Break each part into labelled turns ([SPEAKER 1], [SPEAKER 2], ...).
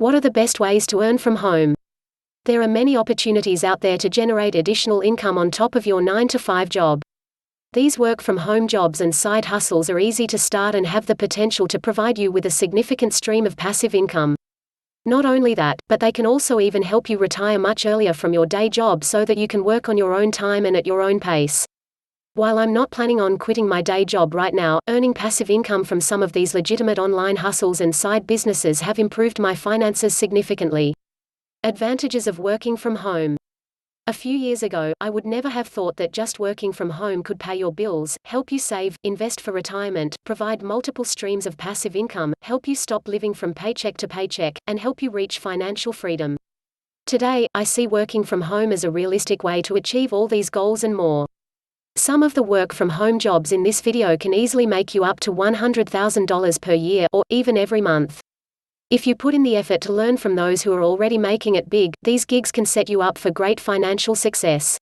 [SPEAKER 1] What are the best ways to earn from home? There are many opportunities out there to generate additional income on top of your 9-to-5 job. These work-from-home jobs and side hustles are easy to start and have the potential to provide you with a significant stream of passive income. Not only that, but they can also even help you retire much earlier from your day job so that you can work on your own time and at your own pace. While I'm not planning on quitting my day job right now, earning passive income from some of these legitimate online hustles and side businesses have improved my finances significantly. Advantages of working from home. A few years ago, I would never have thought that just working from home could pay your bills, help you save, invest for retirement, provide multiple streams of passive income, help you stop living from paycheck to paycheck, and help you reach financial freedom. Today, I see working from home as a realistic way to achieve all these goals and more. Some of the work-from-home jobs in this video can easily make you up to $100,000 per year, or even every month. If you put in the effort to learn from those who are already making it big, these gigs can set you up for great financial success.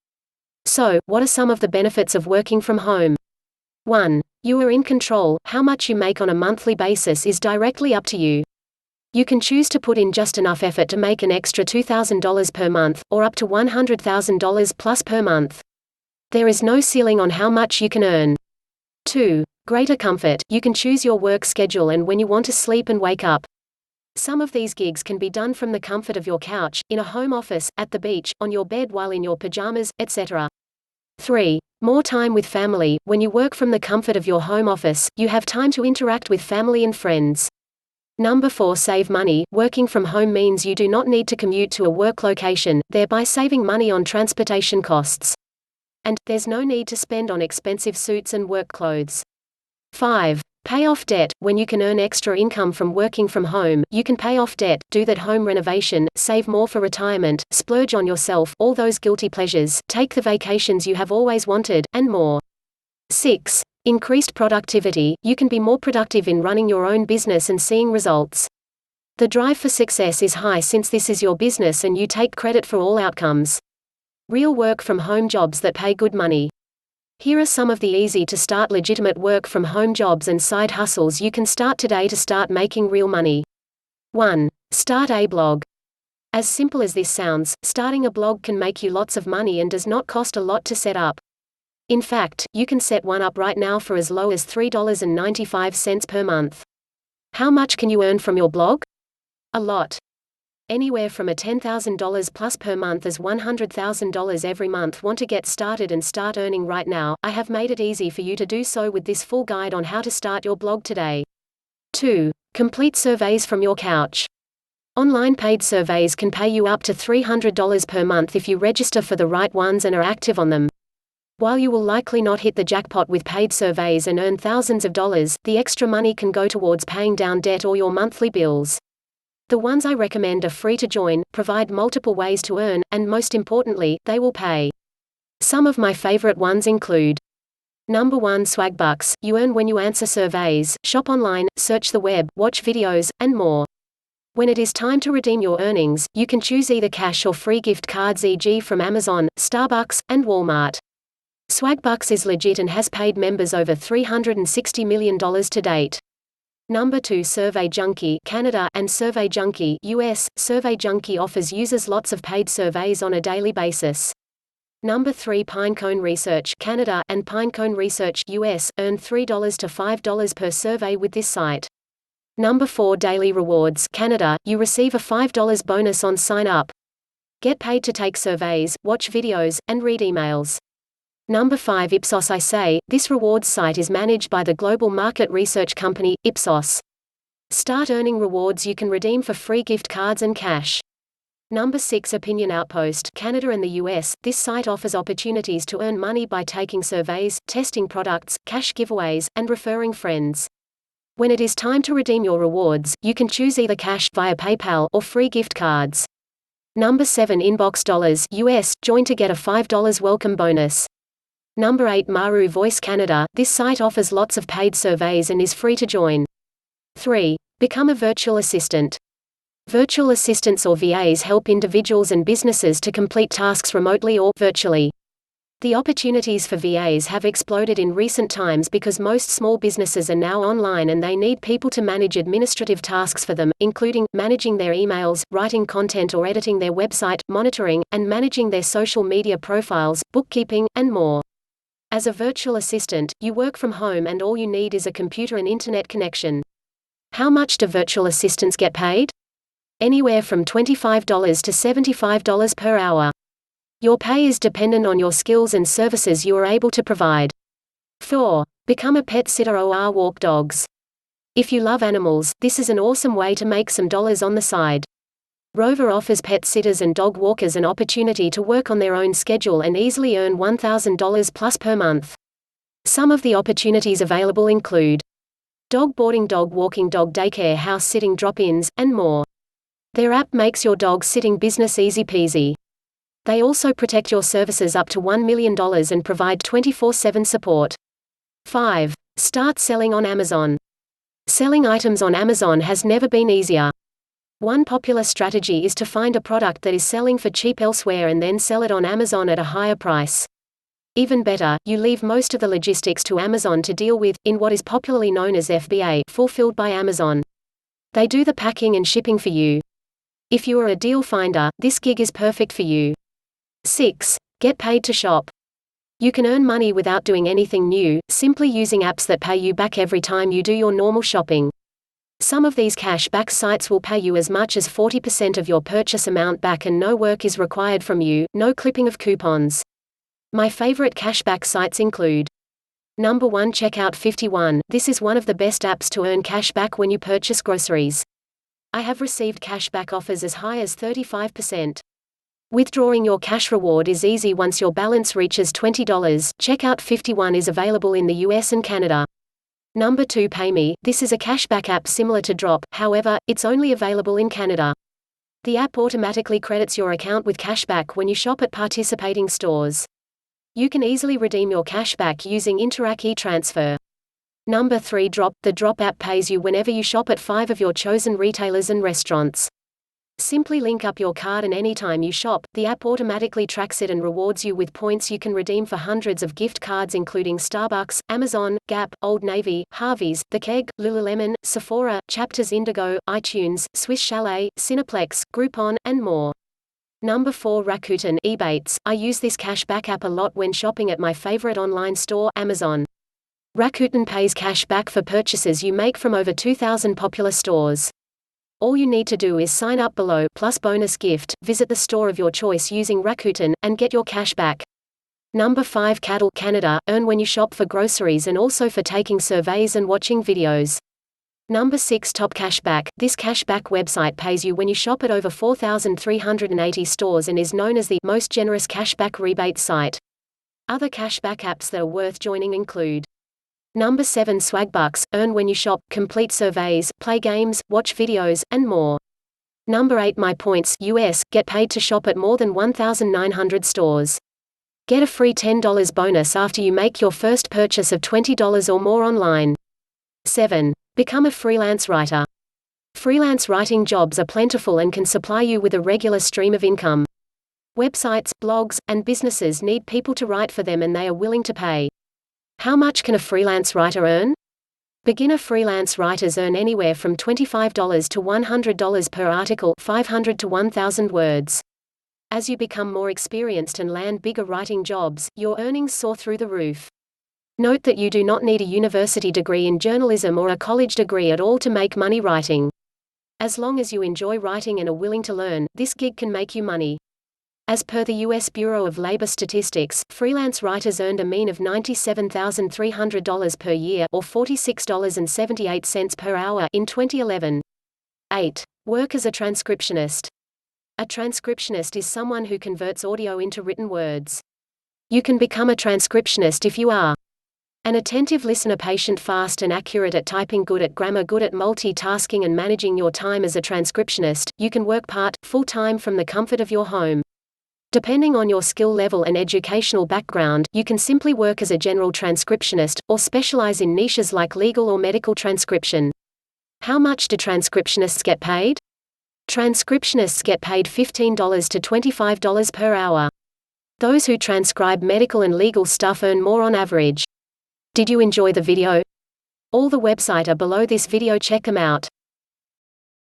[SPEAKER 1] So, what are some of the benefits of working from home? 1. You are in control. How much you make on a monthly basis is directly up to you. You can choose to put in just enough effort to make an extra $2,000 per month, or up to $100,000 plus per month. There is no ceiling on how much you can earn. 2. Greater comfort. You can choose your work schedule and when you want to sleep and wake up. Some of these gigs can be done from the comfort of your couch, in a home office, at the beach, on your bed while in your pajamas, etc. 3. More time with family. When you work from the comfort of your home office, you have time to interact with family and friends. 4. Save money. Working from home means you do not need to commute to a work location, thereby saving money on transportation costs. And there's no need to spend on expensive suits and work clothes. 5. Pay off debt. When you can earn extra income from working from home, you can pay off debt, do that home renovation, save more for retirement, splurge on yourself, all those guilty pleasures, take the vacations you have always wanted, and more. 6. Increased productivity. You can be more productive in running your own business and seeing results. The drive for success is high since this is your business and you take credit for all outcomes. Real work-from-home jobs that pay good money. Here are some of the easy-to-start legitimate work-from-home jobs and side hustles you can start today to start making real money. 1. Start a blog. As simple as this sounds, starting a blog can make you lots of money and does not cost a lot to set up. In fact, you can set one up right now for as low as $3.95 per month. How much can you earn from your blog? A lot. Anywhere from $10,000 plus per month as $100,000 every month. Want to get started and start earning right now? I have made it easy for you to do so with this full guide on how to start your blog today. 2. Complete surveys from your couch. Online paid surveys can pay you up to $300 per month if you register for the right ones and are active on them. While you will likely not hit the jackpot with paid surveys and earn thousands of dollars, the extra money can go towards paying down debt or your monthly bills. The ones I recommend are free to join, provide multiple ways to earn, and most importantly, they will pay. Some of my favorite ones include: 1. Swagbucks. You earn when you answer surveys, shop online, search the web, watch videos, and more. When it is time to redeem your earnings, you can choose either cash or free gift cards, e.g. from Amazon, Starbucks, and Walmart. Swagbucks is legit and has paid members over $360 million to date. 2. Survey Junkie Canada and Survey Junkie US. Survey Junkie offers users lots of paid surveys on a daily basis. 3. Pinecone Research Canada and Pinecone Research US. Earn $3 to $5 per survey with this site. 4. Daily Rewards Canada. You receive a $5 bonus on sign up. Get paid to take surveys, watch videos, and read emails. 5. Ipsos. I say, this rewards site is managed by the global market research company, Ipsos. Start earning rewards you can redeem for free gift cards and cash. 6. Opinion Outpost Canada and the US. This site offers opportunities to earn money by taking surveys, testing products, cash giveaways, and referring friends. When it is time to redeem your rewards, you can choose either cash via PayPal or free gift cards. 7. Inbox Dollars US. Join to get a $5 welcome bonus. 8. Maru Voice Canada. This site offers lots of paid surveys and is free to join. 3. Become a virtual assistant. Virtual assistants or VAs help individuals and businesses to complete tasks remotely or virtually. The opportunities for VAs have exploded in recent times because most small businesses are now online and they need people to manage administrative tasks for them, including managing their emails, writing content or editing their website, monitoring and managing their social media profiles, bookkeeping, and more. As a virtual assistant, you work from home and all you need is a computer and internet connection. How much do virtual assistants get paid? Anywhere from $25 to $75 per hour. Your pay is dependent on your skills and services you are able to provide. 4. Become a pet sitter or walk dogs. If you love animals, this is an awesome way to make some dollars on the side. Rover offers pet sitters and dog walkers an opportunity to work on their own schedule and easily earn $1,000 plus per month. Some of the opportunities available include dog boarding, dog walking, dog daycare, house sitting, drop-ins, and more. Their app makes your dog sitting business easy peasy. They also protect your services up to $1 million and provide 24/7 support. 5. Start selling on Amazon. Selling items on Amazon has never been easier. One popular strategy is to find a product that is selling for cheap elsewhere and then sell it on Amazon at a higher price. Even better, you leave most of the logistics to Amazon to deal with, in what is popularly known as FBA, fulfilled by Amazon. They do the packing and shipping for you. If you are a deal finder, this gig is perfect for you. 6. Get paid to shop. You can earn money without doing anything new, simply using apps that pay you back every time you do your normal shopping. Some of these cash-back sites will pay you as much as 40% of your purchase amount back and no work is required from you, no clipping of coupons. My favorite cashback sites include: Number 1, Checkout 51. This is one of the best apps to earn cash back when you purchase groceries. I have received cashback offers as high as 35%. Withdrawing your cash reward is easy once your balance reaches $20. Checkout 51 is available in the US and Canada. Number 2, PayMe. This is a cashback app similar to Drop, however, it's only available in Canada. The app automatically credits your account with cashback when you shop at participating stores. You can easily redeem your cashback using Interac e-transfer. Number 3, Drop. The Drop app pays you whenever you shop at 5 of your chosen retailers and restaurants. Simply link up your card and anytime you shop, the app automatically tracks it and rewards you with points you can redeem for hundreds of gift cards including Starbucks, Amazon, Gap, Old Navy, Harvey's, The Keg, Lululemon, Sephora, Chapters Indigo, iTunes, Swiss Chalet, Cineplex, Groupon, and more. Number 4, Rakuten Ebates. I use this cashback app a lot when shopping at my favorite online store, Amazon. Rakuten pays cash back for purchases you make from over 2,000 popular stores. All you need to do is sign up below, plus bonus gift, visit the store of your choice using Rakuten, and get your cash back. Number 5, Cattle Canada. Earn when you shop for groceries and also for taking surveys and watching videos. Number 6, Top Cashback. This cashback website pays you when you shop at over 4,380 stores and is known as the most generous cashback rebate site. Other cashback apps that are worth joining include: Number 7, Swagbucks. Earn when you shop, complete surveys, play games, watch videos, and more. Number 8, MyPoints US. Get paid to shop at more than 1,900 stores. Get a free $10 bonus after you make your first purchase of $20 or more online. 7. Become a freelance writer. Freelance writing jobs are plentiful and can supply you with a regular stream of income. Websites, blogs, and businesses need people to write for them and they are willing to pay. How much can a freelance writer earn? Beginner freelance writers earn anywhere from $25 to $100 per article, 500 to 1,000 words. As you become more experienced and land bigger writing jobs, your earnings soar through the roof. Note that you do not need a university degree in journalism or a college degree at all to make money writing. As long as you enjoy writing and are willing to learn, this gig can make you money. As per the U.S. Bureau of Labor Statistics, freelance writers earned a mean of $97,300 per year or $46.78 per hour in 2011. 8. Work as a transcriptionist. A transcriptionist is someone who converts audio into written words. You can become a transcriptionist if you are an attentive listener, patient, fast and accurate at typing, good at grammar, good at multitasking and managing your time. As a transcriptionist, you can work part, full-time from the comfort of your home. Depending on your skill level and educational background, you can simply work as a general transcriptionist, or specialize in niches like legal or medical transcription. How much do transcriptionists get paid? Transcriptionists get paid $15 to $25 per hour. Those who transcribe medical and legal stuff earn more on average. Did you enjoy the video? All the website are below this video, check them out.